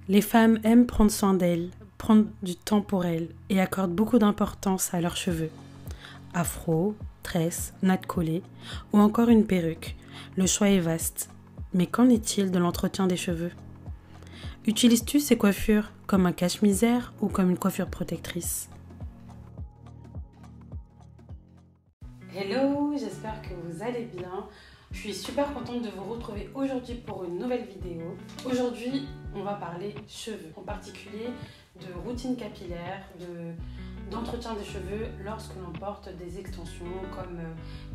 Les femmes aiment prendre soin d'elles, prendre du temps pour elles et accordent beaucoup d'importance à leurs cheveux. Afro, tresse, nattes collées ou encore une perruque. Le choix est vaste. Mais qu'en est-il de l'entretien des cheveux? Utilises-tu ces coiffures comme un cache-misère ou comme une coiffure protectrice? Hello, j'espère que vous allez bien. Je suis super contente de vous retrouver aujourd'hui pour une nouvelle vidéo. Aujourd'hui, on va parler cheveux, en particulier de routine capillaire, d'entretien des cheveux lorsque l'on porte des extensions comme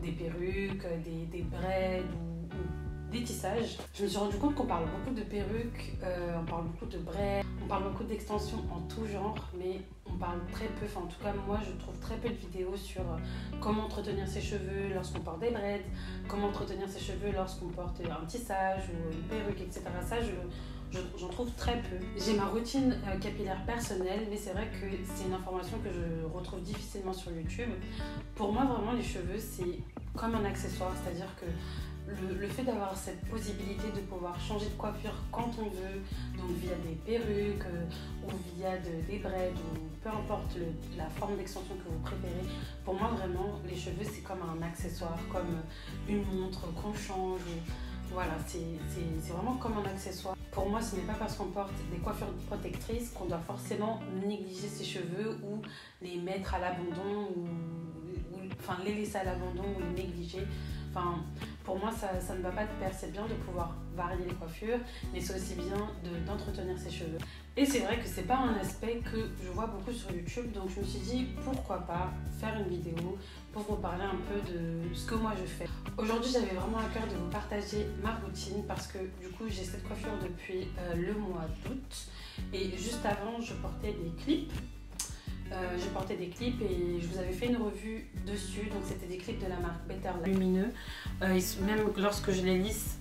des perruques, des braids ou des tissages. Je me suis rendu compte qu'on parle beaucoup de perruques, on parle beaucoup de braids, on parle beaucoup d'extensions en tout genre, mais on parle très peu, enfin en tout cas moi je trouve très peu de vidéos sur comment entretenir ses cheveux lorsqu'on porte des braids, comment entretenir ses cheveux lorsqu'on porte un tissage ou une perruque, etc. Ça j'en trouve très peu. J'ai ma routine capillaire personnelle, mais c'est vrai que c'est une information que je retrouve difficilement sur YouTube. Pour moi vraiment les cheveux c'est comme un accessoire, c'est-à-dire que le fait d'avoir cette possibilité de pouvoir changer de coiffure quand on veut, donc via des perruques ou via des braids ou peu importe la forme d'extension que vous préférez, pour moi vraiment les cheveux c'est comme un accessoire, comme une montre qu'on change. Voilà, c'est vraiment comme un accessoire. Pour moi, ce n'est pas parce qu'on porte des coiffures protectrices qu'on doit forcément négliger ses cheveux ou les mettre à l'abandon ou enfin les laisser à l'abandon ou les négliger. Enfin, pour moi, ça ne va pas de pair. C'est bien de pouvoir varier les coiffures, mais c'est aussi bien d'entretenir ses cheveux. Et c'est vrai que c'est pas un aspect que je vois beaucoup sur YouTube, donc je me suis dit pourquoi pas faire une vidéo pour vous parler un peu de ce que moi je fais. Aujourd'hui, j'avais vraiment à cœur de vous partager ma routine parce que du coup, j'ai cette coiffure depuis le mois d'août et juste avant, je portais des clips. Et je vous avais fait une revue dessus, donc c'était des clips de la marque Better Life lumineux. Même lorsque je les lisse,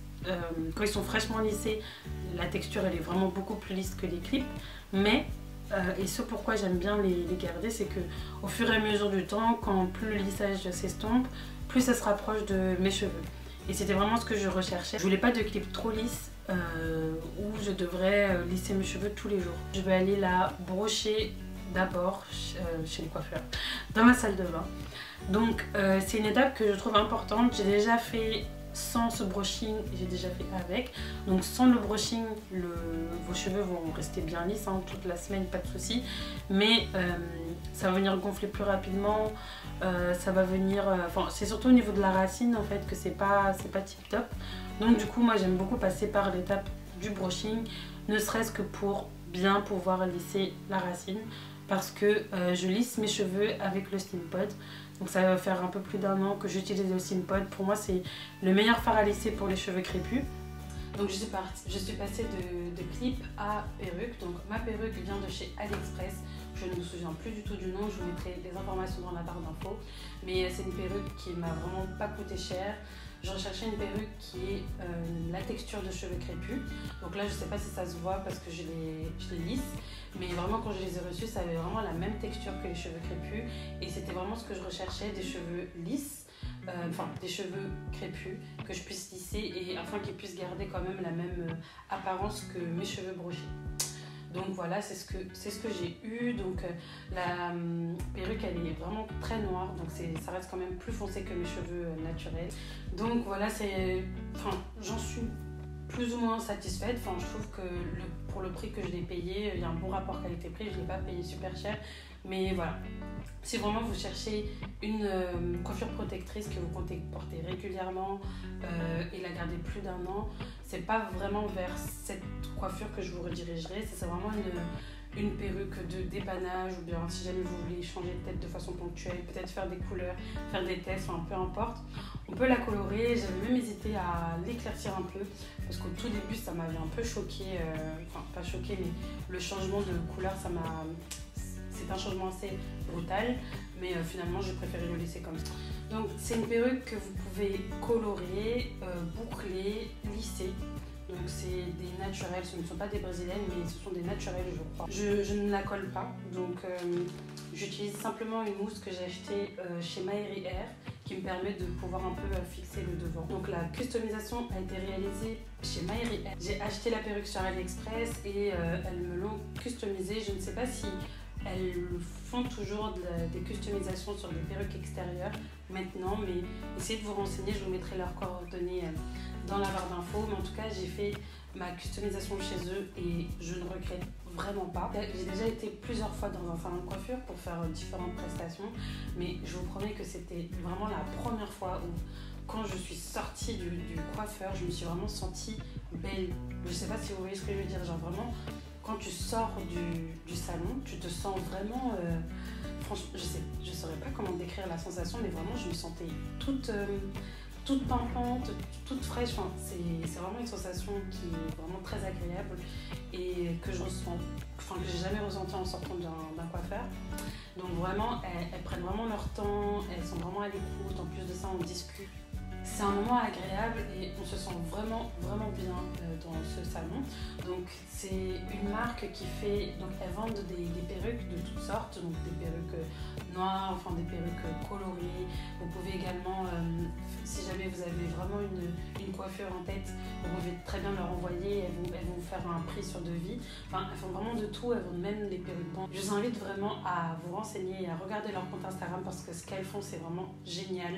quand ils sont fraîchement lissés, la texture elle est vraiment beaucoup plus lisse que les clips. Mais, et ce pourquoi j'aime bien les garder, c'est que au fur et à mesure du temps, quand plus le lissage s'estompe, plus ça se rapproche de mes cheveux. Et c'était vraiment ce que je recherchais. Je voulais pas de clips trop lisses où je devrais lisser mes cheveux tous les jours. Je vais aller la brocher d'abord chez le coiffeur, dans ma salle de bain. Donc c'est une étape que je trouve importante. J'ai déjà fait sans ce brushing, j'ai déjà fait avec. Donc sans le brushing, vos cheveux vont rester bien lisses toute la semaine, pas de souci. Mais ça va venir gonfler plus rapidement. Ça va venir, c'est surtout au niveau de la racine en fait que c'est pas tip top. Donc du coup moi j'aime beaucoup passer par l'étape du brushing, ne serait-ce que pour bien pouvoir lisser la racine. Parce que je lisse mes cheveux avec le Steampod. Donc ça va faire un peu plus d'1 an que j'utilise le Steampod. Pour moi c'est le meilleur fard à lisser pour les cheveux crépus. Donc je suis passée de clip à perruque. Donc ma perruque vient de chez AliExpress. Je ne me souviens plus du tout du nom, je vous mettrai les informations dans la barre d'infos. Mais c'est une perruque qui m'a vraiment pas coûté cher. Je recherchais une perruque qui est la texture de cheveux crépus. Donc là je sais pas si ça se voit parce que je les lisse. Mais vraiment quand je les ai reçus, ça avait vraiment la même texture que les cheveux crépus. Et c'était vraiment ce que je recherchais, des cheveux lisses. Des cheveux crépus que je puisse lisser et afin qu'ils puissent garder quand même la même apparence que mes cheveux brochés. Donc voilà, c'est ce que j'ai eu. Donc la perruque elle est vraiment très noire, donc ça reste quand même plus foncé que mes cheveux naturels. Donc voilà, j'en suis plus ou moins satisfaite. Je trouve que pour le prix que je l'ai payé, il y a un bon rapport qualité-prix, je ne l'ai pas payé super cher. Mais voilà, si vraiment vous cherchez une coiffure protectrice que vous comptez porter régulièrement et la garder plus d'1 an, c'est pas vraiment vers cette coiffure que je vous redirigerai. C'est vraiment une perruque de dépannage ou bien si jamais vous voulez changer de tête de façon ponctuelle, peut-être faire des couleurs, faire des tests, peu importe. On peut la colorer, j'avais même hésité à l'éclaircir un peu parce qu'au tout début ça m'avait un peu choqué, pas choqué mais le changement de couleur c'est un changement assez brutal, mais finalement j'ai préféré le laisser comme ça. Donc c'est une perruque que vous pouvez colorer, boucler, lisser. Donc c'est des naturels, ce ne sont pas des brésiliennes mais ce sont des naturels je crois. Je ne la colle pas, donc j'utilise simplement une mousse que j'ai achetée chez Maëri Air qui qui me permet de pouvoir un peu fixer le devant. Donc la customisation a été réalisée chez Maëri. J'ai acheté la perruque sur AliExpress et elles me l'ont customisée. Je ne sais pas si elles font toujours des customisations sur des perruques extérieures maintenant, mais essayez de vous renseigner, je vous mettrai leurs coordonnées dans la barre d'infos. Mais en tout cas, j'ai fait ma customisation chez eux et je ne regrette vraiment pas. J'ai déjà été plusieurs fois dans un salon de coiffure pour faire différentes prestations, mais je vous promets que c'était vraiment la première fois où, quand je suis sortie du coiffeur, je me suis vraiment sentie belle. Je sais pas si vous voyez ce que je veux dire, genre vraiment, quand tu sors du salon, tu te sens vraiment... franchement, je saurais pas comment décrire la sensation, mais vraiment, je me sentais toute pimpante, toute fraîche. Enfin, c'est vraiment une sensation qui est vraiment très agréable et que je ressens, enfin, que j'ai jamais ressenti en sortant d'un coiffeur. Donc vraiment, elles prennent vraiment leur temps, elles sont vraiment à l'écoute. En plus de ça, on discute. C'est un moment agréable et on se sent vraiment bien dans ce salon. Donc c'est une marque qui fait, donc elles vendent des perruques de toutes sortes, donc des perruques noires, enfin des perruques colorées. Vous pouvez également, si jamais vous avez vraiment une coiffure en tête, vous pouvez très bien leur envoyer, elles vont vous faire un prix sur devis. Enfin, elles font vraiment de tout, elles vendent même des perruques bandes. Je vous invite vraiment à vous renseigner et à regarder leur compte Instagram parce que ce qu'elles font, c'est vraiment génial.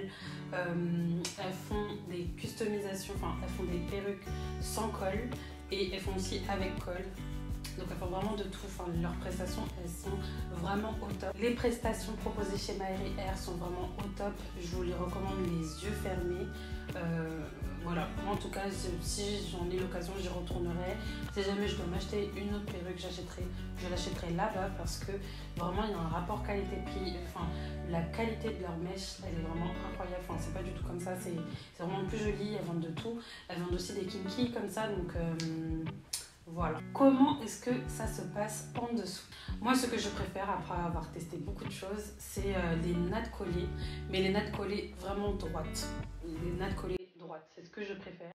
Elles font des customisations, enfin elles font des perruques sans col et elles font aussi avec col. Donc elles font vraiment de tout, enfin, leurs prestations elles sont vraiment au top. Les prestations proposées chez Maëri Hair sont vraiment au top, je vous les recommande les yeux fermés. Voilà, moi en tout cas si j'en ai l'occasion j'y retournerai. Si jamais je dois m'acheter une autre perruque, je l'achèterai là-bas parce que vraiment il y a un rapport qualité-prix. Enfin, la qualité de leur mèche elle est vraiment incroyable, enfin, c'est pas du tout comme ça, c'est vraiment plus joli. Elles vendent de tout, elles vendent aussi des kinky comme ça, donc voilà. Comment est-ce que ça se passe en dessous? Moi, ce que je préfère, après avoir testé beaucoup de choses, c'est les nattes collées, mais les nattes collées vraiment droites. Les nattes collées droites, c'est ce que je préfère.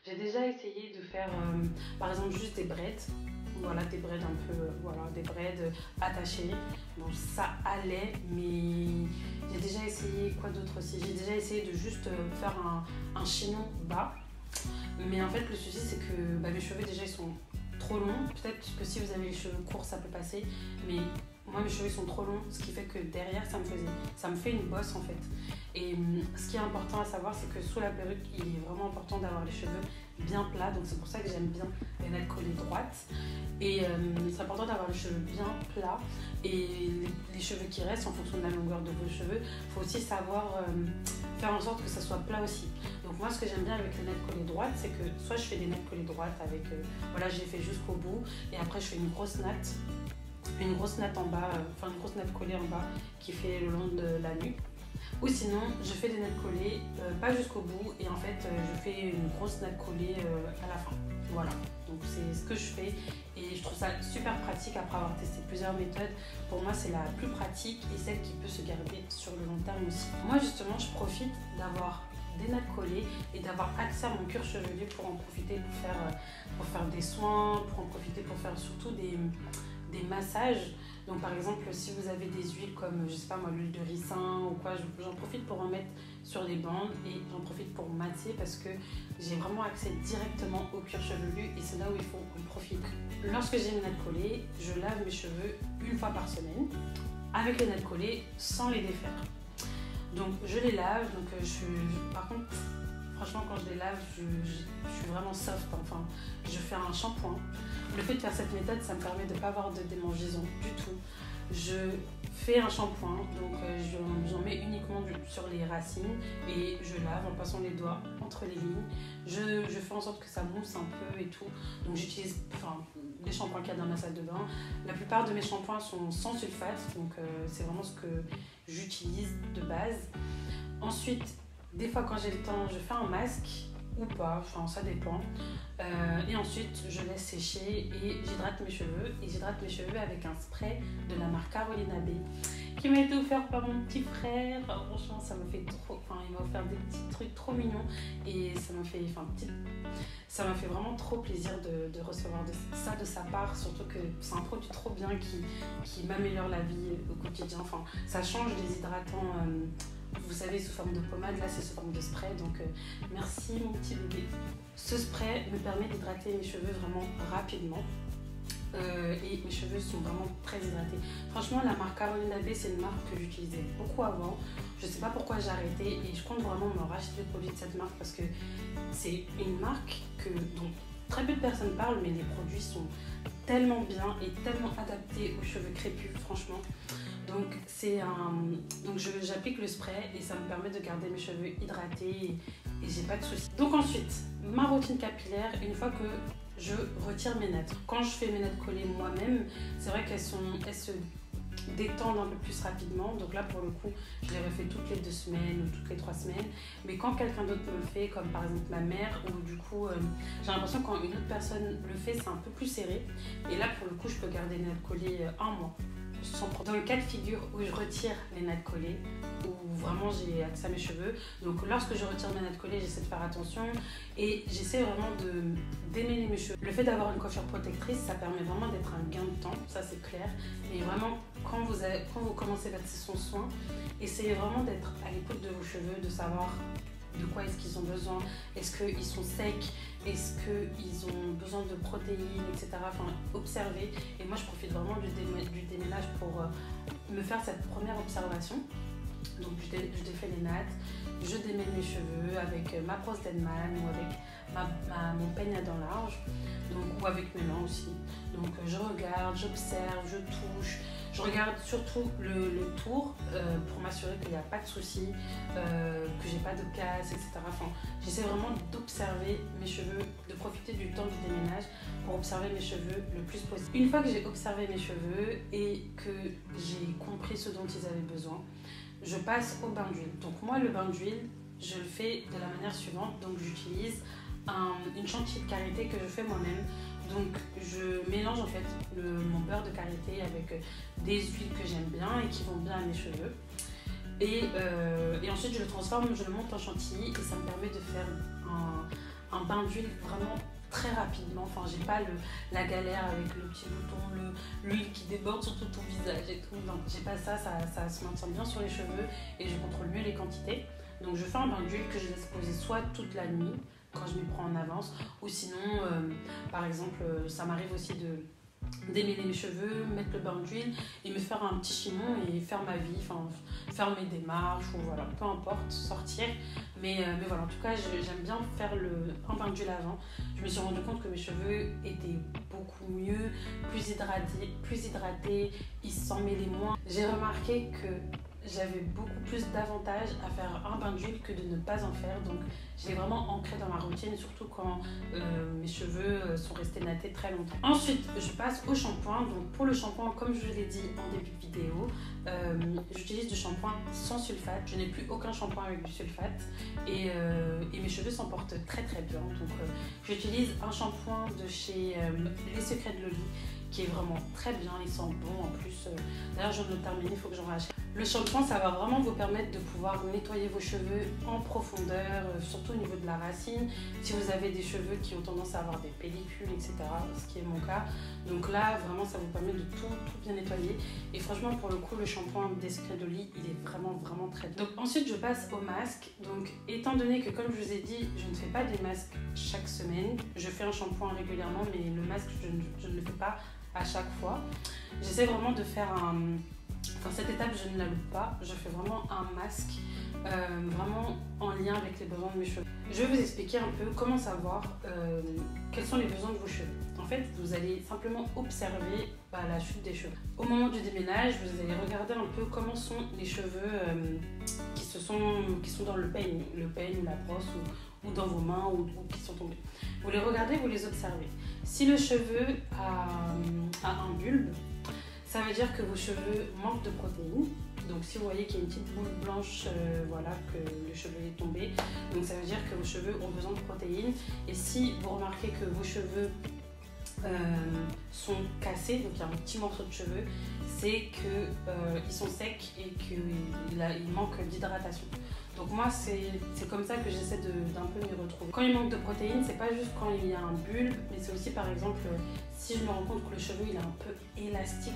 J'ai déjà essayé de faire, par exemple, juste des braids. Voilà, des braids un peu, voilà, des braids attachés. Bon, ça allait, mais j'ai déjà essayé, quoi d'autre aussi? J'ai déjà essayé de juste faire un chignon bas. Mais en fait, le souci, c'est que mes cheveux, déjà, ils sont trop longs. Peut-être que si vous avez les cheveux courts, ça peut passer. Mais moi, mes cheveux sont trop longs, ce qui fait que derrière, ça me fait une bosse, en fait. Et ce qui est important à savoir, c'est que sous la perruque, il est vraiment important d'avoir les cheveux bien plats. Donc c'est pour ça que j'aime bien les nattes collées droites. Et c'est important d'avoir les cheveux bien plats. Et les cheveux qui restent en fonction de la longueur de vos cheveux, il faut aussi savoir faire en sorte que ça soit plat aussi. Donc moi, ce que j'aime bien avec les nattes collées droites, c'est que soit je fais des nattes collées droites avec, voilà, j'ai fait jusqu'au bout. Et après, je fais une grosse natte en bas, enfin une grosse natte collée en bas qui fait le long de la nuque. Ou sinon, je fais des nattes collées, pas jusqu'au bout, et en fait, je fais une grosse natte collée à la fin. Voilà, donc c'est ce que je fais et je trouve ça super pratique après avoir testé plusieurs méthodes. Pour moi, c'est la plus pratique et celle qui peut se garder sur le long terme aussi. Moi, justement, je profite d'avoir des nattes collées et d'avoir accès à mon cuir chevelu pour en profiter pour faire des soins, pour en profiter pour faire surtout des massages. Donc par exemple, si vous avez des huiles comme, je sais pas moi, l'huile de ricin ou quoi, j'en profite pour en mettre sur les bandes et j'en profite pour masser parce que j'ai vraiment accès directement au cuir chevelu et c'est là où il faut en profiter. Lorsque j'ai mes nattes collées, je lave mes cheveux une fois par semaine avec les nattes collées sans les défaire. Donc je les lave, donc par contre, franchement quand je les lave, je suis vraiment soft, enfin je fais un shampoing. Le fait de faire cette méthode, ça me permet de ne pas avoir de démangeaison du tout. Je fais un shampoing, donc j'en mets uniquement sur les racines et je lave en passant les doigts entre les lignes. Je fais en sorte que ça mousse un peu et tout. Donc j'utilise les shampoings qu'il y a dans ma salle de bain. La plupart de mes shampoings sont sans sulfate, donc c'est vraiment ce que j'utilise de base. Ensuite, des fois quand j'ai le temps, je fais un masque ou pas, enfin ça dépend. Et ensuite je laisse sécher et j'hydrate mes cheveux. Et j'hydrate mes cheveux avec un spray de la marque Carolina Bay qui m'a été offert par mon petit frère. Franchement ça me fait trop, il m'a offert des petits trucs trop mignons et ça m'a fait vraiment trop plaisir de recevoir ça de sa part, surtout que c'est un produit trop bien qui m'améliore la vie au quotidien. Enfin ça change des hydratants, vous savez, sous forme de pommade, là c'est sous forme de spray, donc merci mon petit bébé. Ce spray me permet d'hydrater mes cheveux vraiment rapidement et mes cheveux sont vraiment très hydratés. Franchement la marque Carolina Bay, c'est une marque que j'utilisais beaucoup avant, je sais pas pourquoi j'ai arrêté et je compte vraiment me racheter des produits de cette marque parce que c'est une marque dont très peu de personnes parlent, mais les produits sont tellement bien et tellement adaptés aux cheveux crépus, franchement. Donc j'applique le spray et ça me permet de garder mes cheveux hydratés et j'ai pas de soucis. Donc ensuite, ma routine capillaire, une fois que je retire mes nattes. Quand je fais mes nattes collées moi-même, c'est vrai qu'elles se détendent un peu plus rapidement. Donc là pour le coup, je les refais toutes les 2 semaines ou toutes les 3 semaines. Mais quand quelqu'un d'autre me le fait, comme par exemple ma mère, ou du coup j'ai l'impression que quand une autre personne le fait, c'est un peu plus serré. Et là pour le coup, je peux garder les nattes collées 1 mois. Dans le cas de figure où je retire les nattes collées, où vraiment j'ai accès à mes cheveux, donc lorsque je retire mes nattes collées, j'essaie de faire attention et j'essaie vraiment de démêler mes cheveux. Le fait d'avoir une coiffure protectrice, ça permet vraiment d'être un gain de temps, ça c'est clair. Et vraiment, quand vous commencez votre session soin, essayez vraiment d'être à l'écoute de vos cheveux, de savoir de quoi est-ce qu'ils ont besoin, est-ce qu'ils sont secs, est-ce qu'ils ont besoin de protéines, etc. Enfin, observer. Et moi, je profite vraiment du démêlage pour me faire cette première observation. Donc, je défais les nattes, je démêle mes cheveux avec ma brosse d'Edman ou avec mon peigne à dents larges, ou avec mes mains aussi. Donc, je regarde, j'observe, je touche. Je regarde surtout le tour pour m'assurer qu'il n'y a pas de soucis, que j'ai pas de casse, etc. Enfin, j'essaie vraiment d'observer mes cheveux, de profiter du temps du déménage pour observer mes cheveux le plus possible. Une fois que j'ai observé mes cheveux et que j'ai compris ce dont ils avaient besoin, je passe au bain d'huile. Donc moi, le bain d'huile, je le fais de la manière suivante. Donc j'utilise une chantilly de karité que je fais moi-même. Donc je mélange en fait mon beurre de karité avec des huiles que j'aime bien et qui vont bien à mes cheveux. Et ensuite je le transforme, je le monte en chantilly et ça me permet de faire un bain d'huile vraiment très rapidement. Enfin j'ai pas la galère avec le petit bouton, l'huile qui déborde sur tout ton visage et tout. Non, j'ai pas ça se maintient bien sur les cheveux et je contrôle mieux les quantités. Donc je fais un bain d'huile que je laisse poser soit toute la nuit quand je m'y prends en avance, ou sinon par exemple ça m'arrive aussi de démêler mes cheveux, mettre le bain d'huile et me faire un petit chignon et faire ma vie, enfin faire mes démarches ou voilà, peu importe, sortir. Mais voilà, en tout cas j'aime bien faire un bain d'huile avant. Je me suis rendu compte que mes cheveux étaient beaucoup mieux, plus hydratés, ils s'en mêlaient moins. J'ai remarqué que j'avais beaucoup plus d'avantages à faire un bain d'huile que de ne pas en faire. Donc je l'ai vraiment ancré dans ma routine, surtout quand mes cheveux sont restés nattés très longtemps. Ensuite, je passe au shampoing. Donc pour le shampoing, comme je vous l'ai dit en début de vidéo, j'utilise du shampoing sans sulfate. Je n'ai plus aucun shampoing avec du sulfate et mes cheveux s'en portent très très bien. Donc j'utilise un shampoing de chez Les Secrets de Loli qui est vraiment très bien, il sent bon en plus. D'ailleurs je viens de terminer, il faut que j'en rachète. Le shampoing, ça va vraiment vous permettre de pouvoir nettoyer vos cheveux en profondeur, surtout au niveau de la racine. Si vous avez des cheveux qui ont tendance à avoir des pellicules, etc., ce qui est mon cas. Donc là, vraiment, ça vous permet de tout bien nettoyer. Et franchement, pour le coup, le shampoing des Secrets de Loli, il est vraiment très bien. Donc ensuite, je passe au masque. Donc étant donné que, comme je vous ai dit, je ne fais pas des masques chaque semaine, je fais un shampoing régulièrement, mais le masque, je ne le fais pas à chaque fois. J'essaie vraiment de faire Enfin, cette étape, je ne la loupe pas. Je fais vraiment un masque, vraiment en lien avec les besoins de mes cheveux. Je vais vous expliquer un peu comment savoir quels sont les besoins de vos cheveux. En fait, vous allez simplement observer la chute des cheveux. Au moment du déménage, vous allez regarder un peu comment sont les cheveux qui sont dans le peigne ou la brosse ou dans vos mains ou qui sont tombés. Vous les regardez, vous les observez. Si le cheveu a un bulbe, ça veut dire que vos cheveux manquent de protéines. Donc si vous voyez qu'il y a une petite boule blanche, voilà, que le cheveu est tombé, donc ça veut dire que vos cheveux ont besoin de protéines. Et si vous remarquez que vos cheveux sont cassés, donc il y a un petit morceau de cheveux, c'est qu'ils sont secs et qu'il manque d'hydratation. Donc moi c'est comme ça que j'essaie d'un peu m'y retrouver. Quand il manque de protéines, c'est pas juste quand il y a un bulbe, mais c'est aussi par exemple si je me rends compte que le cheveu il est un peu élastique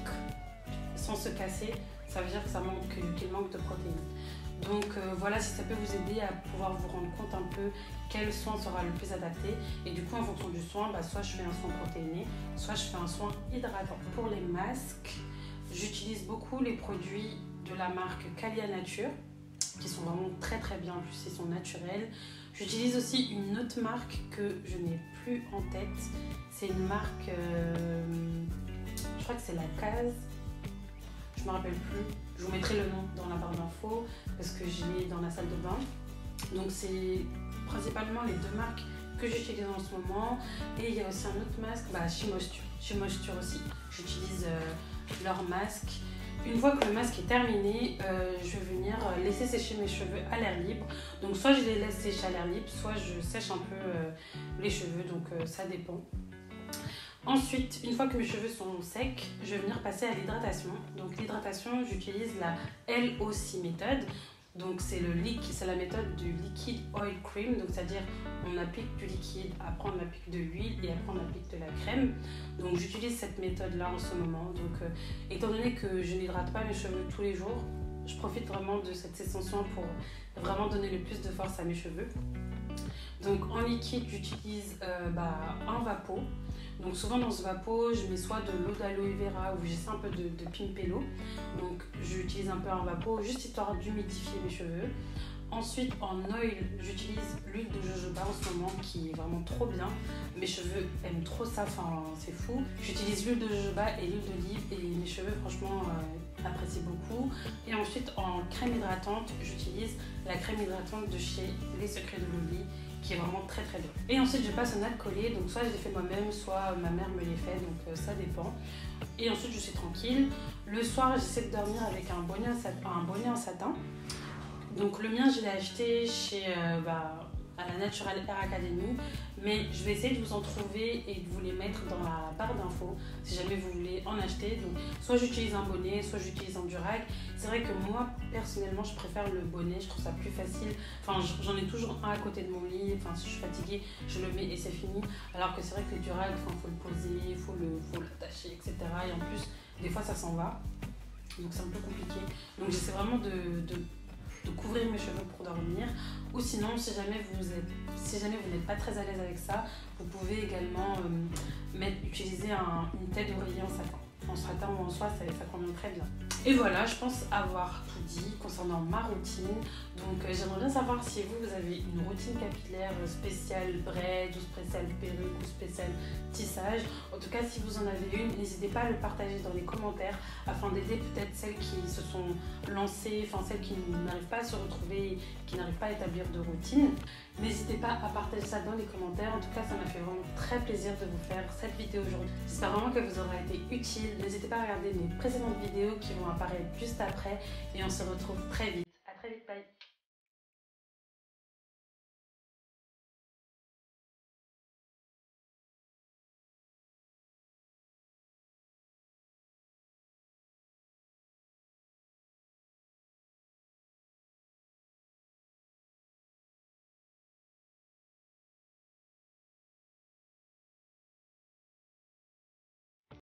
sans se casser, ça veut dire que qu'il manque de protéines. Donc voilà, si ça peut vous aider à pouvoir vous rendre compte un peu quel soin sera le plus adapté. Et du coup en fonction du soin, soit je fais un soin protéiné, soit je fais un soin hydratant. Pour les masques, j'utilise beaucoup les produits de la marque Calia Nature, qui sont vraiment très très bien, en plus ils sont naturels. J'utilise aussi une autre marque que je n'ai plus en tête. C'est une marque, je crois que c'est la Case. Je me rappelle plus, je vous mettrai le nom dans la barre d'infos parce que je l'ai dans la salle de bain. Donc c'est principalement les deux marques que j'utilise en ce moment. Et il y a aussi un autre masque, chez Moisture aussi. J'utilise leur masque. Une fois que le masque est terminé, je vais venir laisser sécher mes cheveux à l'air libre. Donc soit je les laisse sécher à l'air libre, soit je sèche un peu les cheveux, donc ça dépend. Ensuite, une fois que mes cheveux sont secs, je vais venir passer à l'hydratation. Donc l'hydratation, j'utilise la LOC méthode. Donc c'est la méthode du liquid oil cream. Donc c'est-à-dire on applique du liquide, après on applique de l'huile et après on applique de la crème. Donc j'utilise cette méthode-là en ce moment. Donc étant donné que je n'hydrate pas mes cheveux tous les jours, je profite vraiment de cette session soin pour vraiment donner le plus de force à mes cheveux. Donc en liquide, j'utilise un vapeau. Donc souvent dans ce vapeau, je mets soit de l'eau d'aloe vera ou j'essaie un peu de pimpello. Donc j'utilise un peu un vapeau juste histoire d'humidifier mes cheveux. Ensuite en oil, j'utilise l'huile de jojoba en ce moment qui est vraiment trop bien. Mes cheveux aiment trop ça, enfin c'est fou. J'utilise l'huile de jojoba et l'huile d'olive et mes cheveux franchement apprécient beaucoup. Et ensuite en crème hydratante, j'utilise la crème hydratante de chez Les Secrets de Loli, qui est vraiment très très bien. Et ensuite je passe au natte collé, donc soit je les fais moi-même, soit ma mère me les fait, donc ça dépend. Et ensuite je suis tranquille. Le soir j'essaie de dormir avec un bonnet en satin. Donc le mien je l'ai acheté chez à la Natural Hair Academy, mais je vais essayer de vous en trouver et de vous les mettre dans la barre d'infos si jamais vous voulez en acheter. Donc soit j'utilise un bonnet, soit j'utilise un durac. C'est vrai que moi personnellement je préfère le bonnet, je trouve ça plus facile. Enfin j'en ai toujours un à côté de mon lit, enfin si je suis fatiguée je le mets et c'est fini. Alors que c'est vrai que le durac, il faut le poser, il faut l'attacher, etc. Et en plus des fois ça s'en va, donc c'est un peu compliqué. Donc j'essaie vraiment de couvrir mes cheveux pour dormir. Ou sinon si jamais vous n'êtes pas très à l'aise avec ça, vous pouvez également utiliser une tête d'oreiller en satin ou en soie, ça convient très bien. Et voilà, je pense avoir tout dit concernant ma routine. Donc j'aimerais bien savoir si vous avez une routine capillaire spéciale braid ou spéciale perruque ou spéciale tissage. En tout cas, si vous en avez une, n'hésitez pas à le partager dans les commentaires afin d'aider peut-être celles qui se sont lancées, enfin celles qui n'arrivent pas à se retrouver, qui n'arrivent pas à établir de routine. N'hésitez pas à partager ça dans les commentaires. En tout cas, ça m'a fait vraiment très plaisir de vous faire cette vidéo aujourd'hui. J'espère vraiment qu'elle vous aura été utile. N'hésitez pas à regarder mes précédentes vidéos qui vont apparaître juste après et on se retrouve très vite. À très vite, bye.